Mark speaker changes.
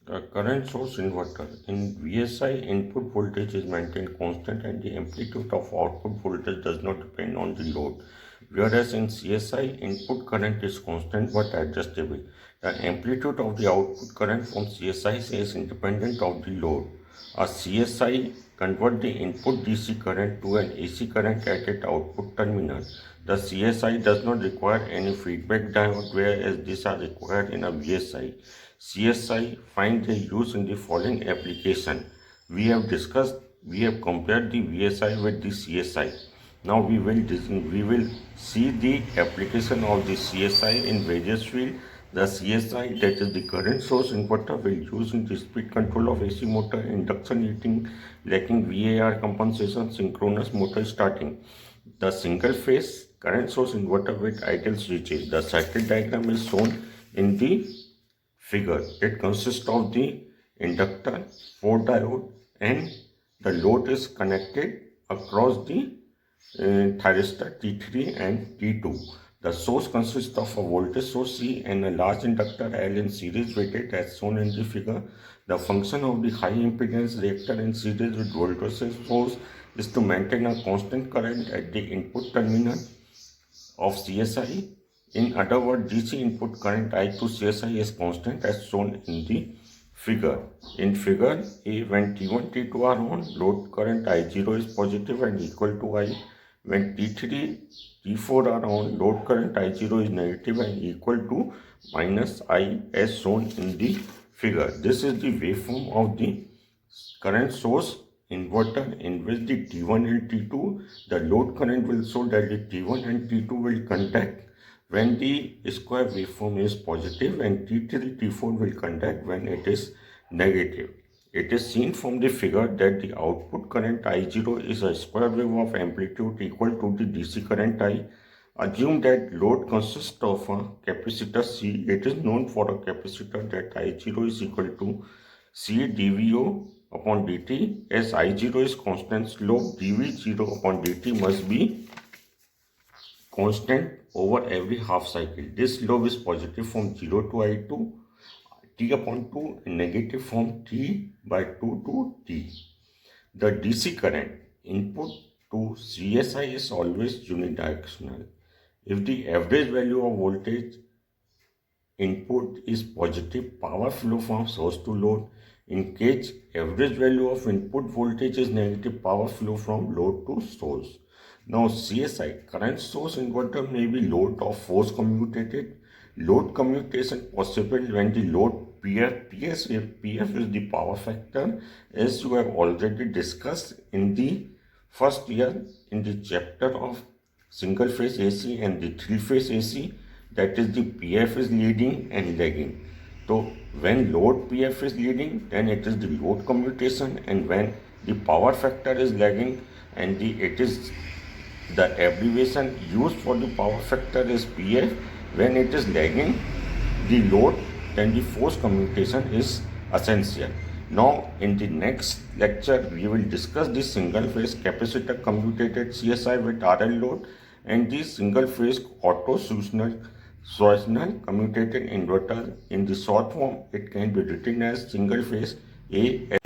Speaker 1: A current source inverter. In VSI, input voltage is maintained constant and the amplitude of output voltage does not depend on the load. Whereas in CSI, input current is constant but adjustable. The amplitude of the output current from CSI is independent of the load. A CSI converts the input DC current to an AC current at its output terminal. The CSI does not require any feedback diode, whereas these are required in a VSI. CSI find their use in the following application. We have compared the VSI with the CSI. Now we will see the application of the CSI in various fields. The CSI, that is the current source inverter, will use in the speed control of AC motor, induction heating, lacking VAR compensation, synchronous motor starting. The single phase current source inverter with ideal switches. The circuit diagram is shown in the figure. It consists of the inductor, 4 diode, and the load is connected across the thyristor T3 and T2. The source consists of a voltage source C and a large inductor L in series with it as shown in the figure. The function of the high impedance reactor in series with voltage source is to maintain a constant current at the input terminal of CSI. In other words, DC input current I to CSI is constant as shown in the figure. In figure A, when T1, T2 are on, load current I0 is positive and equal to I. When T3, T4 are on, load current I0 is negative and equal to minus I as shown in the figure. This is the waveform of the current source inverter in which the T1 and T2, the load current will show that the T1 and T2 will contact when the square waveform is positive and T3, T4 will contact when it is negative. It is seen from the figure that the output current I0 is a square wave of amplitude equal to the DC current I. Assume that load consists of a capacitor C. It is known for a capacitor that I0 is equal to C dVO upon dt. As I0 is constant, slope dV0 upon dt must be constant over every half cycle. This slope is positive from 0 to I2, T upon 2, and negative from T by 2 to T. The DC current input to CSI is always unidirectional. If the average value of voltage input is positive, power flow from source to load. In case average value of input voltage is negative, power flow from load to source. Now CSI, current source inverter, may be load or force commutated. Load commutation possible when the load PS, if PF is the power factor, as you have already discussed in the first year in the chapter of single phase AC and the three phase AC, that is the PF is leading and lagging. So when load PF is leading, then it is the load commutation, and when the power factor is lagging and it is the abbreviation used for the power factor is PF, when it is lagging the load, then the force commutation is essential. Now in the next lecture we will discuss the single phase capacitor commutated CSI with RL load and the single phase auto Switchnal commutated inverter. In the short form, it can be written as single phase A